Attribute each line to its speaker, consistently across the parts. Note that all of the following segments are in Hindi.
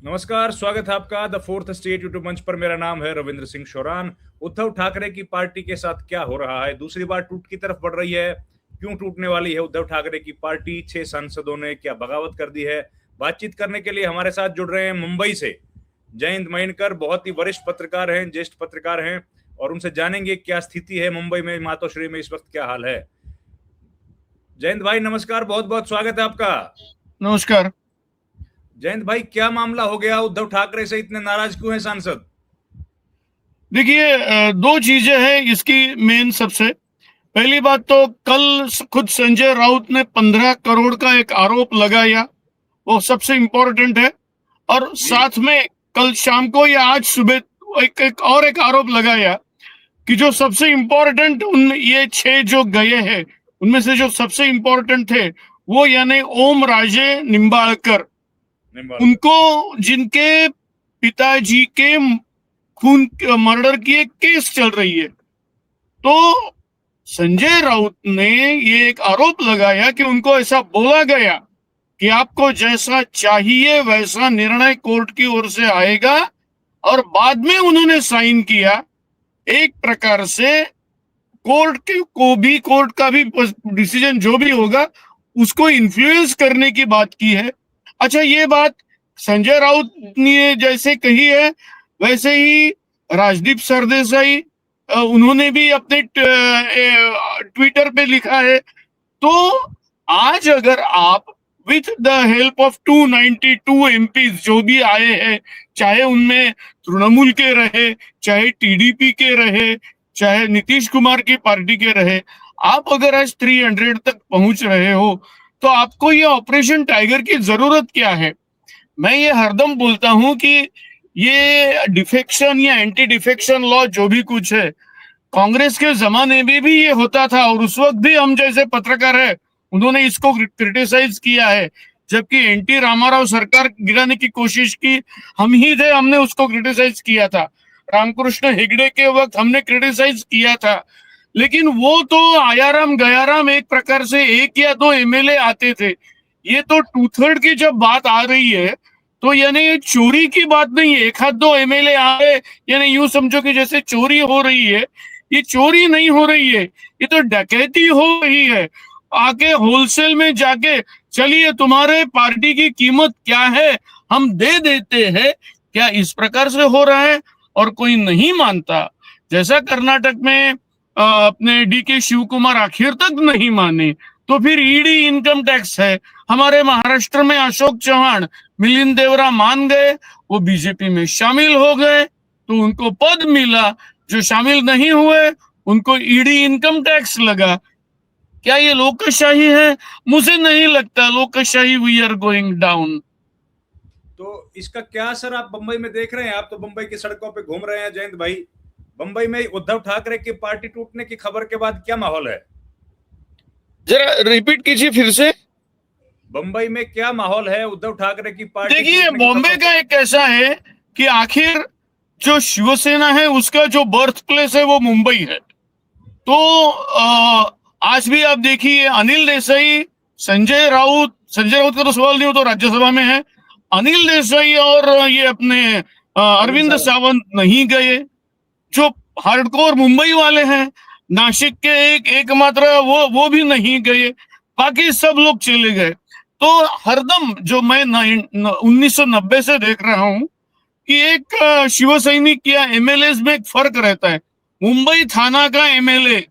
Speaker 1: नमस्कार, स्वागत है आपका द फोर्थ स्टेट यूट्यूब मंच पर। मेरा नाम है रविंद्र सिंह शोरान। उद्धव ठाकरे की पार्टी के साथ क्या हो रहा है? दूसरी बार टूट की तरफ बढ़ रही है। क्यों टूटने वाली है उद्धव ठाकरे की पार्टी? 6 सांसदों ने क्या बगावत कर दी है? बातचीत करने के लिए हमारे साथ जुड़ रहे हैं मुंबई से जयंत महीनकर। बहुत ही वरिष्ठ पत्रकार हैं, ज्येष्ठ पत्रकार हैं, और उनसे जानेंगे क्या स्थिति है मुंबई में, मातोश्री में इस वक्त क्या हाल है। जयंत भाई नमस्कार, बहुत बहुत स्वागत है आपका।
Speaker 2: नमस्कार।
Speaker 1: जयंत भाई, क्या मामला हो गया? उद्धव ठाकरे से इतने नाराज क्यों हैं सांसद?
Speaker 2: देखिए, दो चीजें हैं इसकी मेन। सबसे पहली बात तो कल खुद संजय राउत ने 15 करोड़ का एक आरोप लगाया, वो सबसे इम्पोर्टेंट है। और
Speaker 1: जी
Speaker 2: साथ में कल शाम को या आज सुबह एक आरोप लगाया कि जो सबसे इम्पोर्टेंट उन ये 6 जो गए हैं उनमें से जो सबसे इम्पोर्टेंट थे वो यानी ओम राजे निम्बाळकर,
Speaker 1: निम्बाड़कर।
Speaker 2: उनको जिनके पिताजी के खून मर्डर की एक केस चल रही है। तो संजय राउत ने ये एक आरोप लगाया कि उनको ऐसा बोला गया कि आपको जैसा चाहिए वैसा निर्णय कोर्ट की ओर से आएगा, और बाद में उन्होंने साइन किया। एक प्रकार से कोर्ट का भी डिसीजन जो भी होगा उसको इन्फ्लुएंस करने की बात की है। अच्छा, ये बात संजय राउत ने जैसे कही है वैसे ही राजदीप सरदेसाई उन्होंने भी अपने ट्विटर पे लिखा है। तो आज अगर आप with the help of 292 MPs जो भी आए हैं, चाहे उनमें तृणमूल के रहे, चाहे टीडीपी के रहे, चाहे नीतीश कुमार की पार्टी के रहे, आप अगर आज 300 तक पहुंच रहे हो तो आपको ये ऑपरेशन टाइगर की जरूरत क्या है? मैं ये हरदम बोलता हूं कि ये डिफेक्शन या एंटी डिफेक्शन लॉ जो भी कुछ है, कांग्रेस के जमाने में भी ये होता था, और उस वक्त भी हम जैसे पत्रकार है उन्होंने इसको क्रिटिसाइज किया है। जबकि एनटी रामाराव सरकार गिराने की कोशिश की, हम ही थे, हमने उसको क्रिटिसाइज किया था। रामकृष्ण हेगड़े के वक्त हमने क्रिटिसाइज किया था। लेकिन वो तो आयाराम गयाराम एक प्रकार से 1 या 2 एमएलए आते थे। ये तो 2/3 की जब बात आ रही है तो यानी ये चोरी की बात नहीं है। 1 आध 2 एमएलए आए यानी यूं समझो कि जैसे चोरी हो रही है। ये चोरी नहीं हो रही है, ये तो डकैती हो रही है। आके होलसेल में जाके चलिए तुम्हारे पार्टी की कीमत क्या है हम दे देते हैं, क्या इस प्रकार से हो रहा है? और कोई नहीं मानता, जैसा कर्नाटक में अपने डीके शिव कुमार आखिर तक नहीं माने, तो फिर ईडी इनकम टैक्स है। हमारे महाराष्ट्र में अशोक चौहान, मिलिंद देवरा मान गए, वो बीजेपी में शामिल हो गए तो उनको पद मिला। जो शामिल नहीं हुए उनको ईडी इनकम टैक्स लगा। क्या ये लोकशाही है? मुझे नहीं लगता लोकशाही। We are going down.
Speaker 1: तो इसका क्या असर आप बंबई में देख रहे हैं? आप तो बंबई की सड़कों पे घूम रहे हैं जयंत भाई। बंबई में उद्धव ठाकरे की पार्टी टूटने की खबर के बाद क्या माहौल है?
Speaker 2: जरा रिपीट कीजिए फिर से।
Speaker 1: बंबई में क्या माहौल है उद्धव ठाकरे की पार्टी
Speaker 2: देखिए,
Speaker 1: टूटने की
Speaker 2: बॉम्बे
Speaker 1: खबर?
Speaker 2: का एक ऐसा है कि आखिर जो शिवसेना है उसका जो बर्थ प्लेस है वो मुंबई है। तो आज भी आप देखिए, अनिल देसाई, संजय राउत का तो सवाल नहीं, हो तो राज्यसभा में है। अनिल देसाई और ये अपने
Speaker 1: अरविंद
Speaker 2: अरविंद
Speaker 1: सावंत।
Speaker 2: सावंत नहीं गए। जो हार्डकोर मुंबई वाले हैं, नासिक के एकमात्र वो भी नहीं गए। बाकी सब लोग चले गए। तो हरदम जो मैं 1990 से देख रहा हूं कि एक शिव सैनिक या एमएलए में एक फर्क रहता है। मुंबई थाना का एमएलए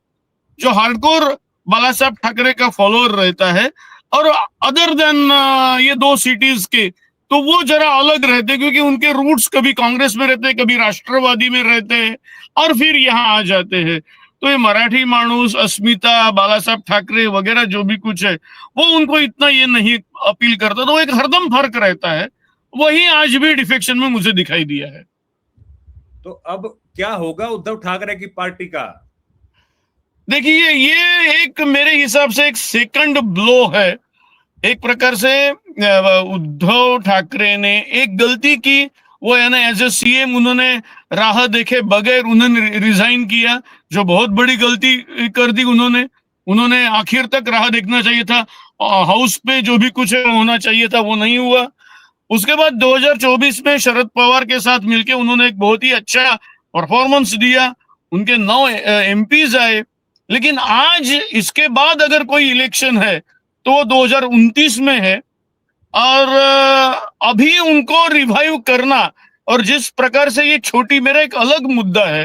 Speaker 2: जो हार्डकोर बाला साहब ठाकरे का फॉलोअर रहता है, और अदर देन ये 2 सिटीज के, तो वो जरा अलग रहते हैं क्योंकि उनके रूट्स कभी कांग्रेस में रहते हैं, कभी राष्ट्रवादी में रहते हैं, और फिर यहाँ आ जाते हैं। तो ये मराठी मानुस, अस्मिता, बाला साहब ठाकरे वगैरह जो भी कुछ है वो उनको इतना ये नहीं अपील करता। तो एक हरदम फर्क रहता है। वही आज भी डिफेक्शन में मुझे दिखाई दिया है।
Speaker 1: तो अब क्या होगा उद्धव ठाकरे की पार्टी का?
Speaker 2: देखिए, ये एक मेरे हिसाब से एक सेकंड ब्लो है। एक प्रकार से उद्धव ठाकरे ने एक गलती की, वो है ना, एज ए सीएम उन्होंने राह देखे बगैर उन्होंने रिजाइन किया, जो बहुत बड़ी गलती कर दी उन्होंने। उन्होंने आखिर तक राह देखना चाहिए था। हाउस पे जो भी कुछ है होना चाहिए था, वो नहीं हुआ। उसके बाद 2024 में शरद पवार के साथ मिलके उन्होंने एक बहुत ही अच्छा परफॉर्मेंस दिया, उनके 9 एमपीज आए। लेकिन आज इसके बाद अगर कोई इलेक्शन है तो वो 2029 में है। और अभी उनको रिवाइव करना, और जिस प्रकार से ये छोटी, मेरा एक अलग मुद्दा है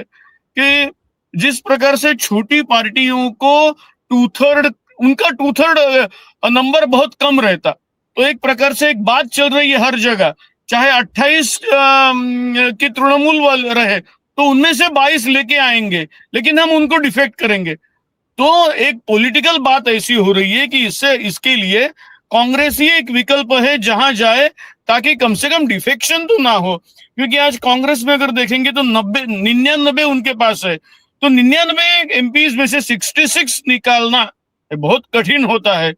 Speaker 2: कि जिस प्रकार से छोटी पार्टियों को उनका 2/3 नंबर बहुत कम रहता, तो एक प्रकार से एक बात चल रही है हर जगह, चाहे 28 की तृणमूल वाले रहे तो उनमें से 22 लेके आएंगे, लेकिन हम उनको डिफेक्ट करेंगे। तो एक पॉलिटिकल बात ऐसी हो रही है कि इसके लिए कांग्रेस ही एक विकल्प है जहां जाए, ताकि कम से कम डिफेक्शन तो ना हो। क्योंकि आज कांग्रेस में अगर देखेंगे तो 99 उनके पास है, तो 99 एमपीज में से 66 निकालना बहुत कठिन होता है।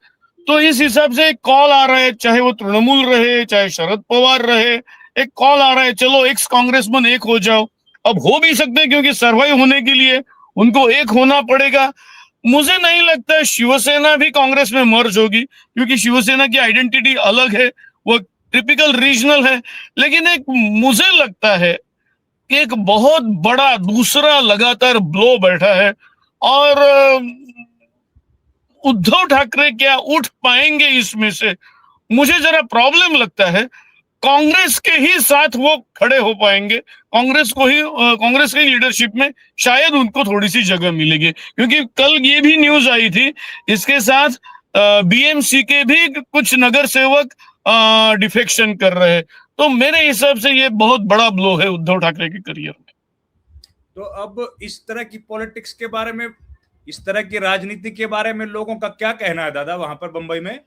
Speaker 2: तो इस हिसाब से एक कॉल आ रहा है, चाहे वो तृणमूल रहे चाहे शरद पवार रहे, एक कॉल आ रहा है, चलो एक्स कांग्रेसमैन एक हो जाओ। अब हो भी सकते हैं, क्योंकि सर्वाइव होने के लिए उनको एक होना पड़ेगा। मुझे नहीं लगता है शिवसेना भी कांग्रेस में मर्ज होगी, क्योंकि शिवसेना की आइडेंटिटी अलग है, वो टिपिकल रीजनल है। लेकिन एक मुझे लगता है कि एक बहुत बड़ा दूसरा लगातार ब्लो बैठा है, और उद्धव ठाकरे क्या उठ पाएंगे इसमें से, मुझे जरा प्रॉब्लम लगता है। कांग्रेस के ही साथ वो खड़े हो पाएंगे, कांग्रेस की लीडरशिप में शायद उनको थोड़ी सी जगह मिलेगी। क्योंकि कल ये भी न्यूज आई थी, इसके साथ बीएमसी के भी कुछ नगर सेवक डिफेक्शन कर रहे हैं। तो मेरे हिसाब से ये बहुत बड़ा ब्लो है उद्धव ठाकरे के करियर में।
Speaker 1: तो अब इस तरह की पॉलिटिक्स के बारे में, इस तरह की राजनीति के बारे में लोगों का क्या कहना है दादा वहां पर बंबई में?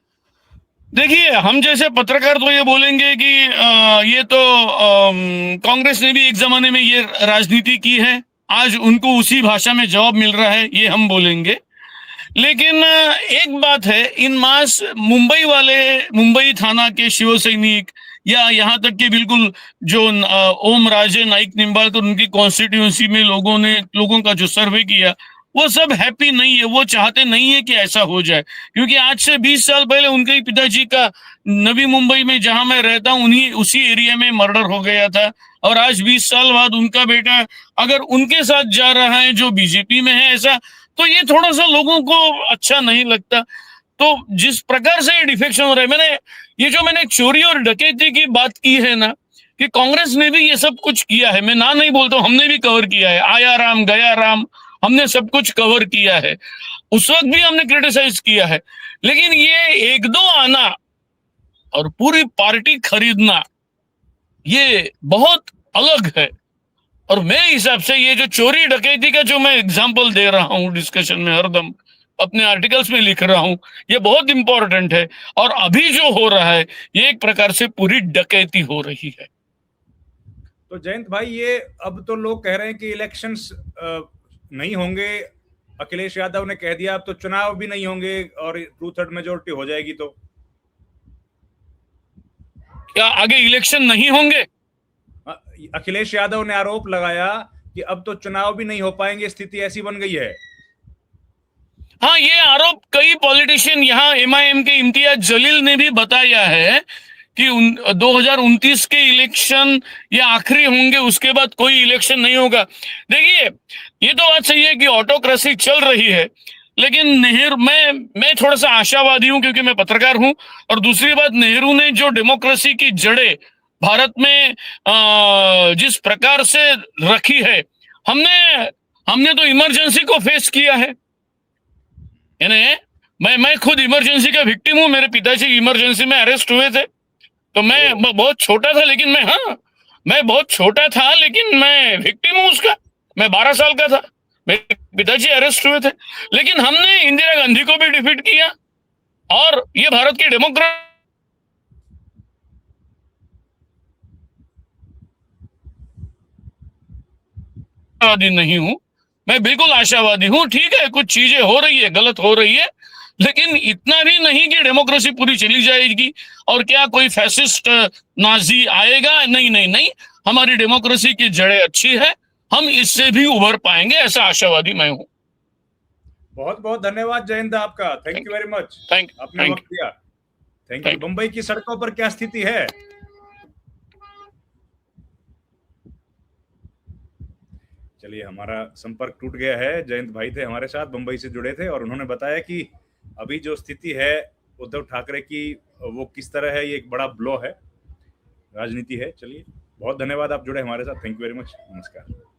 Speaker 2: देखिए, हम जैसे पत्रकार तो ये बोलेंगे कि ये तो कांग्रेस ने भी एक जमाने में ये राजनीति की है, आज उनको उसी भाषा में जवाब मिल रहा है, ये हम बोलेंगे। लेकिन एक बात है, इन मास मुंबई थाना के शिव सैनिक, या यहाँ तक कि बिल्कुल जो ओम राजे नाइक निंबाळकर उनकी कॉन्स्टिट्यूंसी में लोगों का जो सर्वे किया, वो सब हैप्पी नहीं है, वो चाहते नहीं है कि ऐसा हो जाए। क्योंकि आज से 20 साल पहले उनके ही पिताजी का नवी मुंबई में, जहां मैं रहता हूँ, उसी एरिया में मर्डर हो गया था। और आज 20 साल बाद उनका बेटा अगर उनके साथ जा रहा है जो बीजेपी में है, ऐसा तो ये थोड़ा सा लोगों को अच्छा नहीं लगता। तो जिस प्रकार से डिफेक्शन हो रहा है, मैंने चोरी और डकैती की बात की है ना, कि कांग्रेस ने भी ये सब कुछ किया है, मैं ना नहीं बोलता हूं, हमने भी कवर किया है, आया राम गया राम, हमने सब कुछ कवर किया है, उस वक्त भी हमने क्रिटिसाइज किया है। लेकिन ये 1-2 आना और पूरी पार्टी खरीदना, ये बहुत अलग है। और मेरे हिसाब से ये जो चोरी डकैती का जो मैं एग्जांपल दे रहा हूँ डिस्कशन में, हरदम अपने आर्टिकल्स में लिख रहा हूँ, ये बहुत इंपॉर्टेंट है। और अभी जो हो रहा है, ये एक प्रकार से पूरी डकैती हो रही है।
Speaker 1: तो जयंत भाई, ये अब तो लोग कह रहे हैं कि इलेक्शंस नहीं होंगे, अखिलेश यादव ने कह दिया अब तो चुनाव भी नहीं होंगे और 2/3 मेजोरिटी हो जाएगी। तो
Speaker 2: क्या आगे इलेक्शन नहीं होंगे?
Speaker 1: अखिलेश यादव ने आरोप लगाया कि अब तो चुनाव भी नहीं हो पाएंगे, स्थिति ऐसी बन गई है।
Speaker 2: हाँ, ये आरोप कई पॉलिटिशियन, यहाँ एमआईएम के इम्तियाज जलील ने भी बताया है कि 2029 के इलेक्शन ये आखिरी होंगे, उसके बाद कोई इलेक्शन नहीं होगा। देखिए, ये तो बात सही है कि ऑटोक्रेसी चल रही है, लेकिन नेहरू, मैं थोड़ा सा आशावादी हूं, क्योंकि मैं पत्रकार हूं। और दूसरी बात, नेहरू ने जो डेमोक्रेसी की जड़ें भारत में जिस प्रकार से रखी है, हमने तो इमरजेंसी को फेस किया है। यानी मैं खुद इमरजेंसी का विक्टिम हूं, मेरे पिताजी इमरजेंसी में अरेस्ट हुए थे, तो मैं बहुत छोटा था, लेकिन मैं बहुत छोटा था, लेकिन मैं विक्टिम हूं उसका। मैं 12 साल का था, मेरे पिताजी अरेस्ट हुए थे, लेकिन हमने इंदिरा गांधी को भी डिफीट किया। और ये भारत की डेमोक्रेसी नहीं हूं, मैं बिल्कुल आशावादी हूं। ठीक है, कुछ चीजें हो रही है, गलत हो रही है, लेकिन इतना भी नहीं कि डेमोक्रेसी पूरी चली जाएगी और क्या कोई फैसिस्ट नाजी आएगा। नहीं नहीं नहीं, हमारी डेमोक्रेसी की जड़ें अच्छी है, हम इससे भी उभर पाएंगे, ऐसा आशावादी मैं हूं।
Speaker 1: बहुत बहुत धन्यवाद जयंत आपका, thank you very much,
Speaker 2: thank
Speaker 1: आपने वक्त दिया। Thank you. मुंबई की सड़कों पर क्या स्थिति है? चलिए, हमारा संपर्क टूट गया है। जयंत भाई थे हमारे साथ, बंबई से जुड़े थे और उन्होंने बताया कि अभी जो स्थिति है उद्धव ठाकरे की, वो किस तरह है, ये एक बड़ा ब्लो है, राजनीति है। चलिए, बहुत धन्यवाद आप जुड़े हमारे साथ। Thank you very much. नमस्कार।